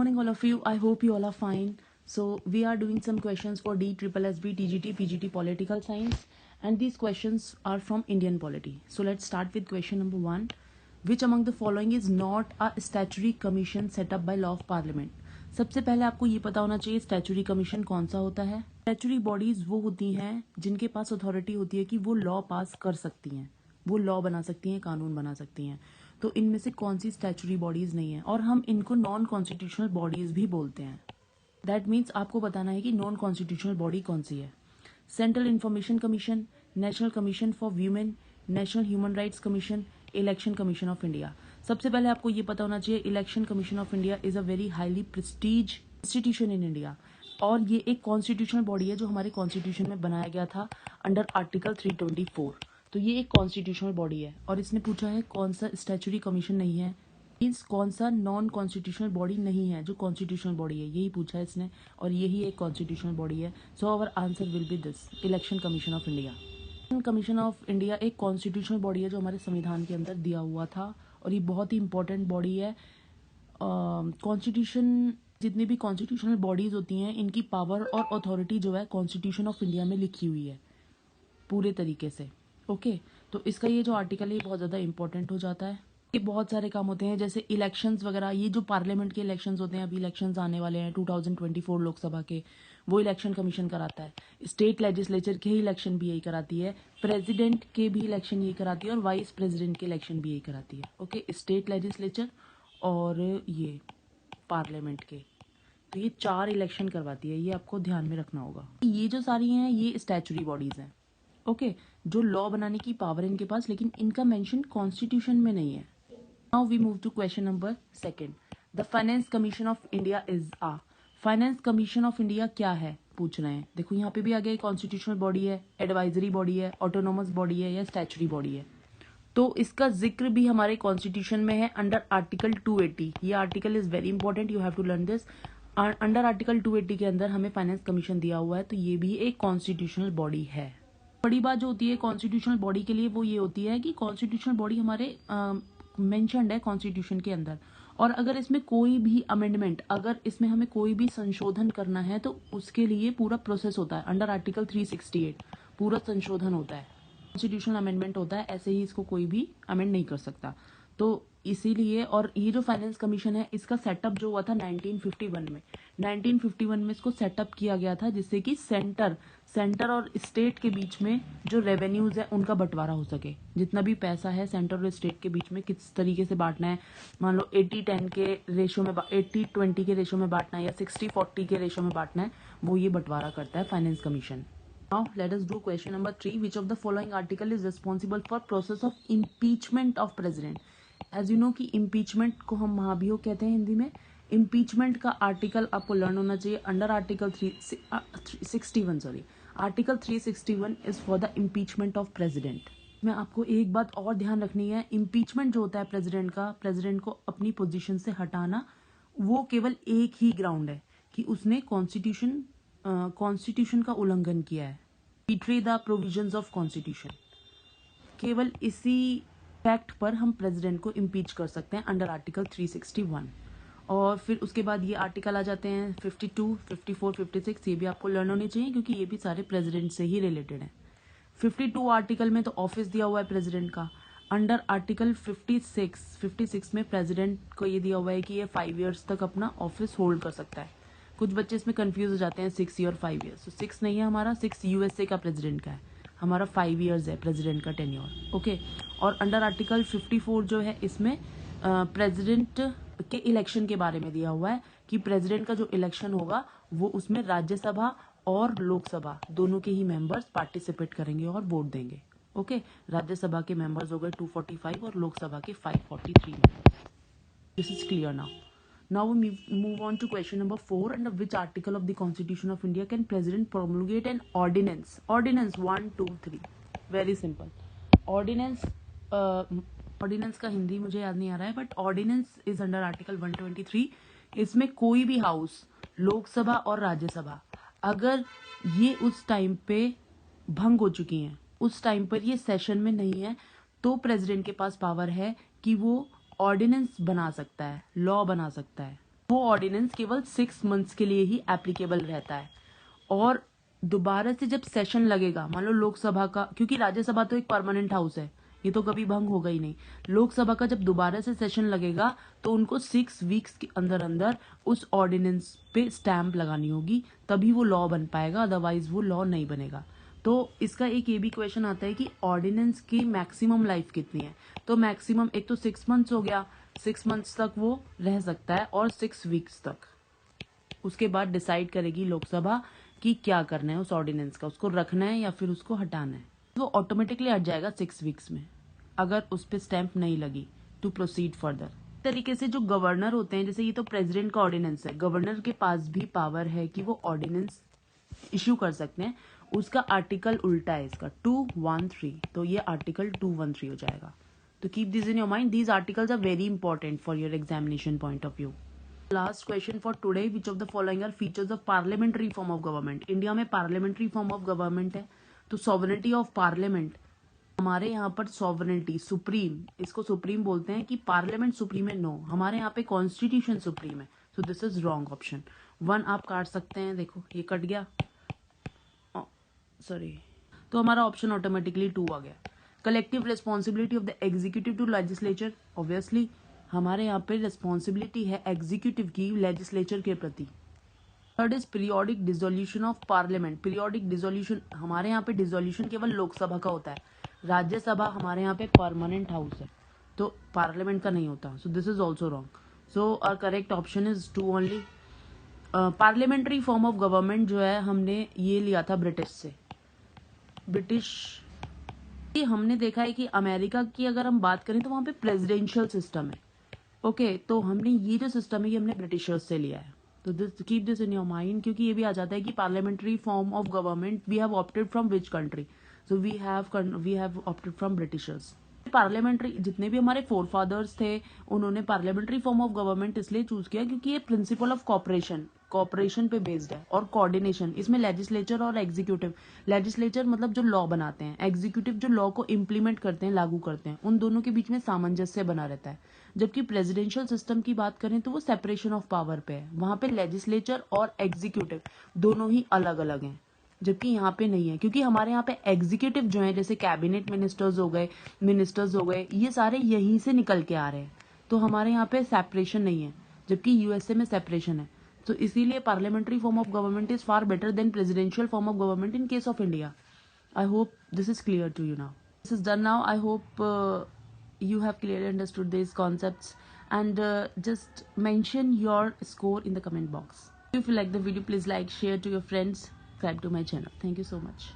Morning all of you. I hope you all are fine. So we are doing some questions for D triple SB TGT PGT political science, and these questions are from Indian polity. So let's start with question number 1. Which among the following is not a statutory commission set up by law of parliament? सबसे पहले आपको ये पता होना चाहिए statutory commission कौन सा होता है। स्टैचुरी बॉडीज वो होती हैं जिनके पास अथॉरिटी होती है कि वो लॉ पास कर सकती हैं, वो लॉ बना सकती हैं, कानून बना सकती हैं। तो इनमें से कौन सी स्टैचुरी बॉडीज नहीं है, और हम इनको नॉन कॉन्स्टिट्यूशनल बॉडीज भी बोलते हैं। दैट मीन्स आपको बताना है कि नॉन कॉन्स्टिट्यूशनल बॉडी कौन सी है। Central information commission, national commission for women, national human rights commission, election commission of India. सबसे पहले आपको ये पता होना चाहिए election commission of India is a very highly Prestige institution in India, और ये एक कॉन्स्टिट्यूशनल बॉडी है जो हमारे कॉन्स्टिट्यूशन में बनाया गया था अंडर आर्टिकल 324। तो ये एक कॉन्स्टिट्यूशनल बॉडी है, और इसने पूछा है कौन सा स्टैचुरी कमीशन नहीं है, मीन्स कौन सा नॉन कॉन्स्टिट्यूशनल बॉडी नहीं है जो कॉन्स्टिट्यूशनल बॉडी है, यही पूछा है इसने, और यही एक कॉन्स्टिट्यूशनल बॉडी है। So our answer will be this, election commission of India. Election commission of India एक कॉन्स्टिट्यूशनल बॉडी है जो हमारे संविधान के अंदर दिया हुआ था, और ये बहुत ही इंपॉर्टेंट बॉडी है। कॉन्स्टिट्यूशन, जितनी भी कॉन्स्टिट्यूशनल बॉडीज होती हैं इनकी पावर और अथॉरिटी जो है कॉन्स्टिट्यूशन ऑफ इंडिया में लिखी हुई है पूरे तरीके से। ओके, तो इसका ये जो आर्टिकल है ये बहुत ज़्यादा इंपॉर्टेंट हो जाता है। ये बहुत सारे काम होते हैं जैसे इलेक्शंस वगैरह, ये जो पार्लियामेंट के इलेक्शंस होते हैं, अभी इलेक्शंस आने वाले हैं 2024 लोकसभा के, वो इलेक्शन कमीशन कराता है। स्टेट लेजिस्लेचर के ही इलेक्शन भी यही कराती है, प्रेसिडेंट के भी इलेक्शन यही कराती है, और वाइस प्रेसिडेंट के इलेक्शन भी यही कराती है। ओके, स्टेट लेजिस्लेचर और ये पार्लियामेंट के, तो ये 4 इलेक्शन करवाती है, ये आपको ध्यान में रखना होगा। ये जो सारी हैं ये स्टैचुरी बॉडीज हैं, ओके, जो लॉ बनाने की पावर है इनके पास, लेकिन इनका मेंशन कॉन्स्टिट्यूशन में नहीं है। Now we move to question number 2। The finance commission of India is uh, finance commission of India क्या है पूछ रहे हैं। देखो यहाँ पे भी आगे कॉन्स्टिट्यूशनल बॉडी है, एडवाइजरी बॉडी है, ऑटोनोमस बॉडी है या स्टैचुरी बॉडी है। तो इसका जिक्र भी हमारे कॉन्स्टिट्यूशन में है अंडर आर्टिकल 280। ये article is very important, you have to learn this. Under article 280 के अंदर हमें फाइनेंस कमीशन दिया हुआ है, तो ये भी एक कॉन्स्टिट्यूशनल बॉडी है। बड़ी बात जो होती है कॉन्स्टिट्यूशनल बॉडी के लिए वो ये होती है कि कॉन्स्टिट्यूशनल बॉडी हमारे मेंशन्ड है कॉन्स्टिट्यूशन के अंदर, और अगर इसमें कोई भी अमेंडमेंट, अगर इसमें हमें कोई भी संशोधन करना है तो उसके लिए पूरा प्रोसेस होता है। अंडर आर्टिकल 368 पूरा संशोधन होता है, कॉन्स्टिट्यूशनल अमेंडमेंट होता है, ऐसे ही इसको कोई भी अमेंड नहीं कर सकता। तो इसीलिए, और ये जो फाइनेंस कमीशन है इसका सेटअप जो हुआ था 1951 में, 1951 में इसको सेटअप किया गया था जिससे कि सेंटर और स्टेट के बीच में जो रेवेन्यूज है उनका बंटवारा हो सके। जितना भी पैसा है सेंटर और स्टेट के बीच में किस तरीके से बांटना है, मान लो 80-10 के रेशो में, 80-20 के रेशो में बांटना है या 60-40 के रेशो में बांटना है, वो ये बंटवारा करता है finance commission. Now let us do question number 3. Which of the following article is responsible for process of impeachment of president? As you know कि impeachment को हम महाभियोग कहते हैं हिंदी में। impeachment का आर्टिकल आपको लर्न होना चाहिए under article 361, sorry, article 361 is for the impeachment of president. मैं आपको एक बात और ध्यान रखनी है, impeachment जो होता है प्रेसिडेंट का, प्रेसिडेंट को अपनी पोजीशन से हटाना, वो केवल एक ही ग्राउंड है कि उसने कॉन्स्टिट्यूशन का उल्लंघन किया है, betray the provisions of constitution. केवल इसी फैक्ट पर हम प्रेसिडेंट को इम्पीच कर सकते हैं अंडर आर्टिकल 361। और फिर उसके बाद ये आर्टिकल आ जाते हैं 52, 54, 56, ये भी आपको लर्न होने चाहिए क्योंकि ये भी सारे प्रेसिडेंट से ही रिलेटेड हैं। 52 आर्टिकल में तो ऑफिस दिया हुआ है प्रेसिडेंट का। अंडर आर्टिकल 56 में प्रेसिडेंट को ये दिया हुआ है कि ये 5 ईयर्स तक अपना ऑफिस होल्ड कर सकता है। कुछ बच्चे इसमें कंफ्यूज हो जाते हैं 6 ईयर 5 ईयर्स, तो 6 नहीं है हमारा, 6 यूएसए का प्रेसिडेंट का है, हमारा 5 ईयर्स है प्रेसिडेंट का टेन्योर। ओके, और अंडर आर्टिकल 54 जो है इसमें प्रेसिडेंट के इलेक्शन के बारे में दिया हुआ है कि प्रेसिडेंट का जो इलेक्शन होगा वो उसमें राज्यसभा और लोकसभा दोनों के ही मेंबर्स पार्टिसिपेट करेंगे और वोट देंगे। ओके, राज्यसभा के मेंबर्स हो गए 245 और लोकसभा के 543 members. This is clear now. Now we move on to question number 4. Under which article of the Constitution of India can President promulgate an ordinance? Ordinance 1, 2, 3. Very simple. Ordinance, ordinance का हिंदी मुझे याद नहीं आ रहा है, but ordinance is under article 123। इसमें कोई भी हाउस, लोकसभा और राज्यसभा, अगर ये उस टाइम पे भंग हो चुकी हैं, उस टाइम पर ये सेशन में नहीं है, तो प्रेसिडेंट के पास पावर है कि वो ऑर्डिनेंस बना सकता है, लॉ बना सकता है। वो ऑर्डिनेंस केवल 6 मंथ्स के लिए ही एप्लीकेबल रहता है। और दोबारा से जब सेशन लगेगा, मान लो लोकसभा का, क्योंकि राज्यसभा तो एक परमानेंट हाउस है, ये तो कभी भंग होगा ही नहीं। लोकसभा का जब दोबारा से सेशन लगेगा तो उनको 6 वीक्स के अंदर अंदर उस ऑर्डिनेंस पे स्टैंप लगानी होगी, तभी वो लॉ बन पाएगा, अदरवाइज वो लॉ नहीं बनेगा। तो इसका एक ये भी क्वेश्चन आता है कि ऑर्डिनेंस की मैक्सिमम लाइफ कितनी है। तो मैक्सिमम एक तो 6 मंथ्स हो गया, 6 मंथ्स तक वो रह सकता है, और 6 वीक्स तक। उसके बाद डिसाइड करेगी लोकसभा कि क्या करना है उस ऑर्डिनेंस का, उसको रखना है या फिर उसको हटाना है। वो ऑटोमेटिकली हट जाएगा 6 वीक्स में, अगर उस पर स्टैंप नहीं लगी टू प्रोसीड फर्दर। तरीके से जो गवर्नर होते हैं, जैसे ये तो प्रेसिडेंट का ऑर्डिनेंस है, गवर्नर के पास भी पावर है कि वो ऑर्डिनेंस इश्यू कर सकते हैं। उसका आर्टिकल उल्टा है इसका, 213, तो ये आर्टिकल 213 हो जाएगा। तो keep this in your mind, these articles are very important for your examination point of view. Last question for today, which of the following are features of parliamentary form of government. India में parliamentary form of government है, तो sovereignty of parliament, हमारे यहाँ पर sovereignty supreme, इसको supreme बोलते हैं कि पार्लियामेंट सुप्रीम है, नो, हमारे यहाँ पे कॉन्स्टिट्यूशन सुप्रीम है। सो दिस इज रॉन्ग ऑप्शन 1 आप काट सकते हैं, देखो ये कट गया, सॉरी, तो हमारा ऑप्शन ऑटोमेटिकली 2 आ गया। Collective responsibility of the executive to legislature, obviously हमारे यहाँ पे रिस्पॉन्सिबिलिटी है एग्जीक्यूटिव की लेजिस्लेचर के प्रति। Third is periodic dissolution of parliament. Periodic dissolution, हमारे यहाँ पे डिसोल्यूशन केवल लोकसभा का होता है, राज्यसभा हमारे यहाँ पे परमानेंट हाउस है, तो पार्लियामेंट का नहीं होता। So this is also wrong. So our correct option is 2 only. Parliamentary form of government जो है हमने ये लिया था ब्रिटिश से। ब्रिटिश, हमने देखा है कि अमेरिका की अगर हम बात करें तो वहां पे प्रेसिडेंशियल सिस्टम है, ओके, तो हमने ये जो सिस्टम है ये हमने ब्रिटिशर्स से लिया है। तो this keep this in your mind, क्योंकि ये भी आ जाता है कि parliamentary form of government we have opted from which country, so we have opted from Britishers. Parliamentary, जितने भी हमारे फोर फादर्स थे उन्होंने पार्लियामेंट्री फॉर्म ऑफ गवर्नमेंट इसलिए चूज किया क्योंकि ये प्रिंसिपल ऑफ कॉपरेशन पे बेस्ड है, और कोऑर्डिनेशन, इसमें लेजिस्लेचर और एग्जीक्यूटिव, लेजिस्लेचर मतलब जो लॉ बनाते हैं, एग्जीक्यूटिव जो लॉ को इम्प्लीमेंट करते हैं, लागू करते हैं, उन दोनों के बीच में सामंजस्य बना रहता है। जबकि प्रेसिडेंशियल सिस्टम की बात करें तो वो सेपरेशन ऑफ पावर पे है, वहां पे लेजिस्लेचर और एग्जीक्यूटिव दोनों ही अलग अलग हैं, जबकि यहाँ पे नहीं है, क्योंकि हमारे यहाँ पे एग्जीक्यूटिव जो है, जैसे कैबिनेट मिनिस्टर्स हो गए, ये सारे यहीं से निकल के आ रहे हैं, तो हमारे यहाँ पे सेपरेशन नहीं है, जबकि यूएसए में सेपरेशन है। तो इसीलिए parliamentary form of government is far better than presidential form of government in case of India. I hope this is clear to you now. This is done now. I hope you have clearly understood these concepts, and just mention your score in the comment box. If you like the video, please like, share to your friends, subscribe to my channel. Thank you so much.